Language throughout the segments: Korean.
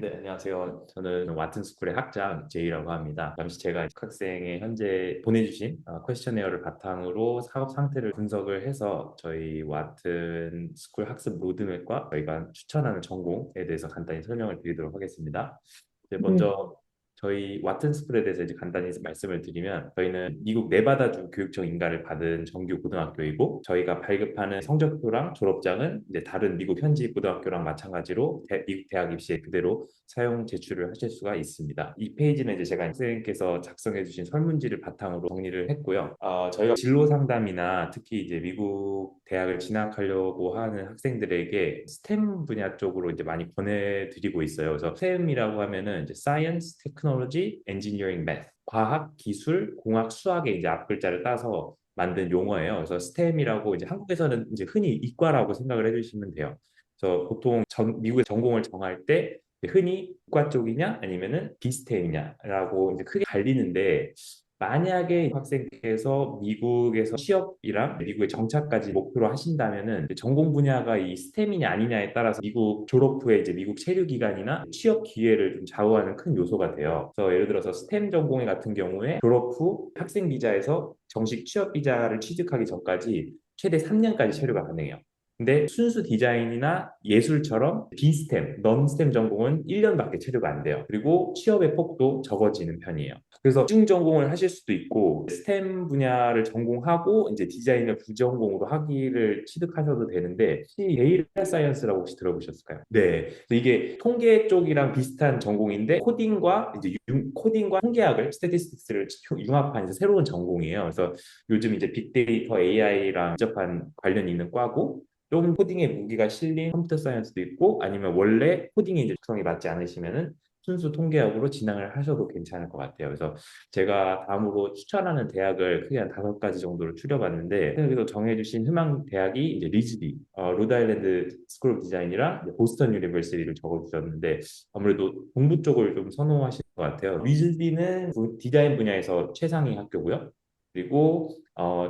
네, 안녕하세요. 저는 와튼스쿨의 학장 제이라고 합니다. 잠시 제가 학생의 현재 보내주신 퀘스처네어를 바탕으로 사업 상태를 분석을 해서 저희 와튼스쿨 학습 로드맵과 저희가 추천하는 전공에 대해서 간단히 설명을 드리도록 하겠습니다. 이제 네. 먼저 저희 와튼스쿨에 대해서 이제 간단히 말씀을 드리면 저희는 미국 네바다주 교육청 인가를 받은 정규 고등학교이고 저희가 발급하는 성적표랑 졸업장은 이제 다른 미국 현지 고등학교랑 마찬가지로 미국 대학 입시에 그대로 사용 제출을 하실 수가 있습니다. 이 페이지는 이제 제가 선생님께서 작성해 주신 설문지를 바탕으로 정리를 했고요. 저희가 진로 상담이나 특히 이제 미국 대학을 진학하려고 하는 학생들에게 스템 분야 쪽으로 이제 많이 권해드리고 있어요. 그래서 스템이라고 하면은 이제 Science, Technology, Engineering, Math, 과학, 기술, 공학, 수학의 이제 앞글자를 따서 만든 용어예요. 그래서 스템이라고 이제 한국에서는 이제 흔히 이과라고 생각을 해주시면 돼요. 그래서 보통 미국의 전공을 정할 때 흔히 이과 쪽이냐 아니면은 비스템이냐라고 이제 크게 갈리는데 만약에 학생께서 미국에서 취업이랑 미국의 정착까지 목표로 하신다면은 전공 분야가 이 스템이냐 아니냐에 따라서 미국 졸업 후에 이제 미국 체류 기간이나 취업 기회를 좀 좌우하는 큰 요소가 돼요. 그래서 예를 들어서 스템 전공의 같은 경우에 졸업 후 학생 비자에서 정식 취업 비자를 취득하기 전까지 최대 3년까지 체류가 가능해요. 근데 순수 디자인이나 예술처럼 비스템, 넌스템 전공은 1년밖에 체류가 안 돼요. 그리고 취업의 폭도 적어지는 편이에요. 그래서 이중 전공을 하실 수도 있고 스템 분야를 전공하고 이제 디자인을 부전공으로 하기를 취득하셔도 되는데 혹시 데이터 사이언스라고 혹시 들어보셨을까요? 네. 그래서 이게 통계 쪽이랑 비슷한 전공인데 코딩과 이제 코딩과 통계학을 스태티스틱스를 융합한 이제 새로운 전공이에요. 그래서 요즘 이제 빅데이터 AI랑 밀접한 관련이 있는 과고 좀 코딩에 무기가 실린 컴퓨터 사이언스도 있고 아니면 원래 코딩이 이제 특성이 맞지 않으시면은 순수 통계학으로 진학을 하셔도 괜찮을 것 같아요. 그래서 제가 다음으로 추천하는 대학을 크게 한 5가지 정도를 추려봤는데 선생님께서 정해주신 희망 대학이 이제 리즈비, 로드아일랜드 스쿨 오브 디자인이랑 이제 보스턴 유니버시티를 적어주셨는데 아무래도 공부 쪽을 좀 선호하실 것 같아요. 리즈비는 디자인 분야에서 최상위 학교고요. 그리고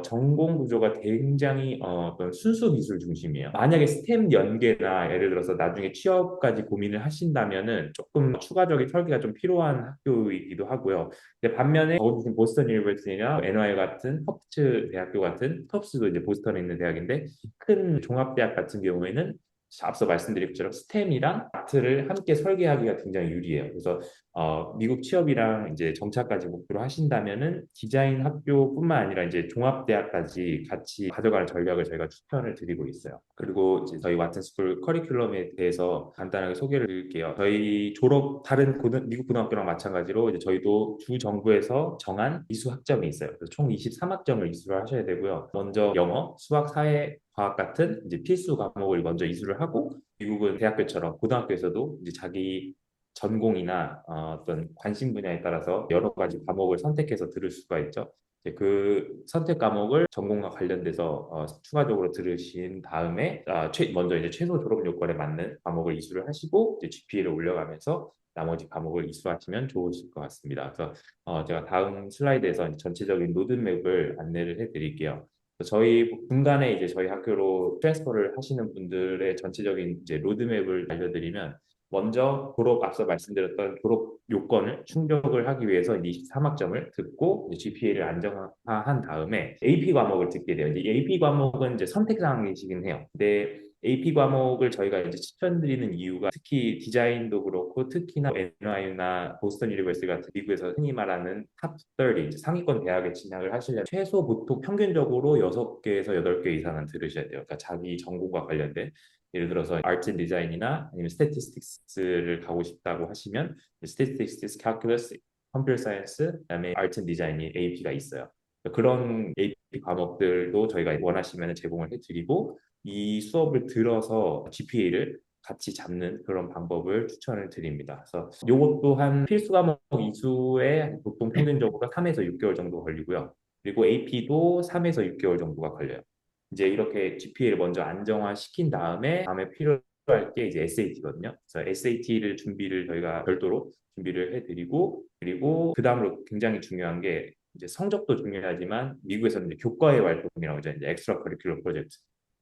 전공 구조가 굉장히 어떤 순수 기술 중심이에요. 만약에 스템 연계나 예를 들어서 나중에 취업까지 고민을 하신다면은 조금 추가적인 설계가 좀 필요한 학교이기도 하고요. 근데 반면에 적어주신 보스턴 유니버시티나 NY 같은 터프트 대학교 같은 터프스도 이제 보스턴에 있는 대학인데 큰 종합대학 같은 경우에는 앞서 말씀드린 것처럼 스템이랑 아트를 함께 설계하기가 굉장히 유리해요. 그래서 미국 취업이랑 이제 정착까지 목표로 하신다면은 디자인 학교뿐만 아니라 이제 종합대학까지 같이 가져가는 전략을 저희가 추천을 드리고 있어요. 그리고 이제 저희 와튼스쿨 커리큘럼에 대해서 간단하게 소개를 드릴게요. 저희 졸업 다른 미국 고등학교랑 마찬가지로 이제 저희도 주 정부에서 정한 이수 학점이 있어요. 그래서 총 23학점을 이수를 하셔야 되고요. 먼저 영어, 수학, 사회, 과학 같은 이제 필수 과목을 먼저 이수를 하고 미국은 대학교처럼 고등학교에서도 이제 자기 전공이나 어떤 관심 분야에 따라서 여러 가지 과목을 선택해서 들을 수가 있죠. 이제 그 선택 과목을 전공과 관련돼서 추가적으로 들으신 다음에 먼저 이제 최소 졸업 요건에 맞는 과목을 이수를 하시고 이제 GPA를 올려가면서 나머지 과목을 이수하시면 좋으실 것 같습니다. 그래서 제가 다음 슬라이드에서 전체적인 로드맵을 안내를 해드릴게요. 저희 중간에 이제 저희 학교로 트랜스퍼를 하시는 분들의 전체적인 이제 로드맵을 알려드리면 먼저 졸업 앞서 말씀드렸던 졸업 요건을 충족을 하기 위해서 23학점을 듣고 GPA를 안정화한 다음에 AP 과목을 듣게 돼요. 이제 AP 과목은 이제 선택 사항이시긴 해요. 근데 AP 과목을 저희가 이제 추천드리는 이유가 특히 디자인도 그렇고 특히나 NYU나 보스턴 유니버시티 같은 미국에서 흔히 말하는 탑 30, 이제 상위권 대학에 진학을 하시려면 최소 보통 평균적으로 6개에서 8개 이상은 들으셔야 돼요. 그러니까 자기 전공과 관련된 예를 들어서 아트 앤 디자인이나 아니면 스태티스틱스를 가고 싶다고 하시면 스태티스틱스, 캘큘러스, 컴퓨터 사이언스, 그다음에 아트 앤 디자인이 AP가 있어요. 그런 AP 과목들도 저희가 원하시면 제공을 해드리고 이 수업을 들어서 GPA를 같이 잡는 그런 방법을 추천을 드립니다. 그래서 이것 또한 필수 과목 이수에 보통 평균적으로 3에서 6개월 정도 걸리고요. 그리고 AP도 3에서 6개월 정도가 걸려요. 이제 이렇게 GPA를 먼저 안정화시킨 다음에 필요할 게 이제 SAT거든요. 그래서 SAT를 준비를 저희가 별도로 준비를 해드리고 그리고 그 다음으로 굉장히 중요한 게 이제 성적도 중요하지만 미국에서는 이제 교과외 활동이라고 하죠. 이제 엑스트라 커리큘럼 프로젝트.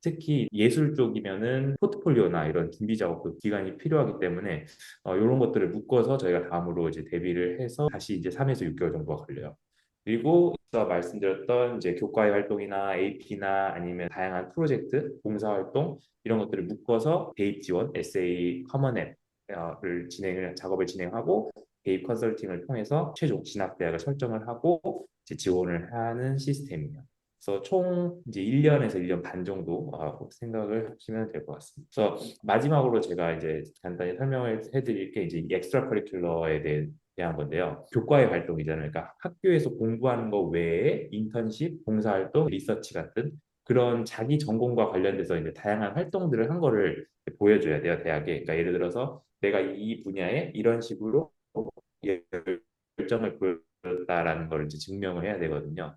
특히 예술 쪽이면은 포트폴리오나 이런 준비 작업도 기간이 필요하기 때문에 이런 것들을 묶어서 저희가 다음으로 이제 대비를 해서 다시 이제 3에서 6개월 정도가 걸려요. 그리고 아까 말씀드렸던 이제 교과의 활동이나 AP나 아니면 다양한 프로젝트, 봉사활동 이런 것들을 묶어서 대입 지원, SA 커먼 앱을 작업을 진행하고 대입 컨설팅을 통해서 최종 진학 대학을 설정을 하고 이제 지원을 하는 시스템이에요. 그래서 총 이제 1년에서 1년 반 정도 생각을 하시면 될 것 같습니다. 그래서 마지막으로 제가 이제 간단히 설명을 해드릴 게 이제 엑스트라 커리큘러에 대한 건데요. 교과의 활동이잖아요. 그러니까 학교에서 공부하는 것 외에 인턴십, 봉사활동, 리서치 같은 그런 자기 전공과 관련돼서 이제 다양한 활동들을 한 거를 보여줘야 돼요, 대학에. 그러니까 예를 들어서 내가 이 분야에 이런 식으로 열정을 보였다라는 걸 이제 증명을 해야 되거든요.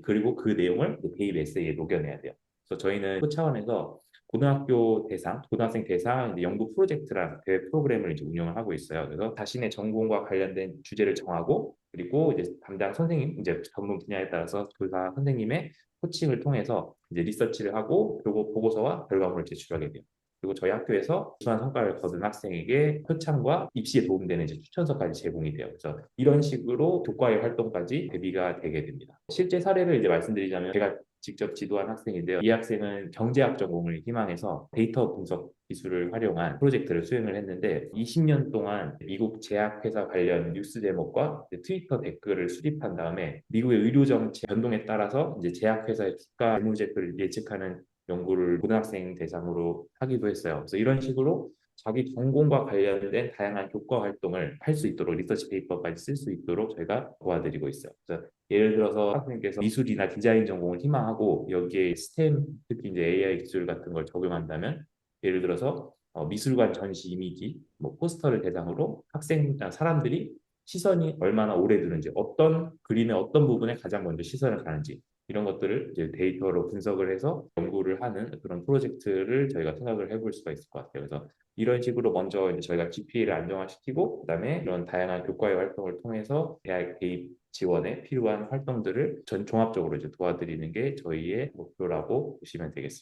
그리고 그 내용을 대입 에세이에 녹여내야 돼요. 그래서 저희는 그 차원에서 고등학교 대상, 고등학생 대상 이제 연구 프로젝트라는 대회 프로그램을 이제 운영을 하고 있어요. 그래서 자신의 전공과 관련된 주제를 정하고 그리고 이제 담당 선생님, 이제 전문 분야에 따라서 교사 선생님의 코칭을 통해서 이제 리서치를 하고 그리고 보고서와 결과물을 제출하게 돼요. 그리고 저희 학교에서 우수한 성과를 거둔 학생에게 표창과 입시에 도움되는 이제 추천서까지 제공이 돼요. 그래서 이런 식으로 교과의 활동까지 대비가 되게 됩니다. 실제 사례를 이제 말씀드리자면 제가 직접 지도한 학생인데요. 이 학생은 경제학 전공을 희망해서 데이터 분석 기술을 활용한 프로젝트를 수행을 했는데 20년 동안 미국 제약회사 관련 뉴스 제목과 트위터 댓글을 수집한 다음에 미국의 의료 정책 변동에 따라서 이제 제약회사의 주가 재무제표를 예측하는 연구를 고등학생 대상으로 하기도 했어요. 그래서 이런 식으로 자기 전공과 관련된 다양한 교과 활동을 할 수 있도록 리서치 페이퍼까지 쓸 수 있도록 저희가 도와드리고 있어요. 그래서 예를 들어서 학생께서 미술이나 디자인 전공을 희망하고 여기에 스템 특히 이제 AI 기술 같은 걸 적용한다면 예를 들어서 미술관 전시 이미지, 뭐 포스터를 대상으로 학생 사람들이 시선이 얼마나 오래 두는지, 어떤 그림의 어떤 부분에 가장 먼저 시선을 가는지 이런 것들을 이제 데이터로 분석을 해서 연구를 하는 그런 프로젝트를 저희가 생각을 해볼 수가 있을 것 같아요. 그래서 이런 식으로 먼저 이제 저희가 GPA를 안정화시키고 그다음에 이런 다양한 교과의 활동을 통해서 대학 대입 지원에 필요한 활동들을 전 종합적으로 이제 도와드리는 게 저희의 목표라고 보시면 되겠습니다.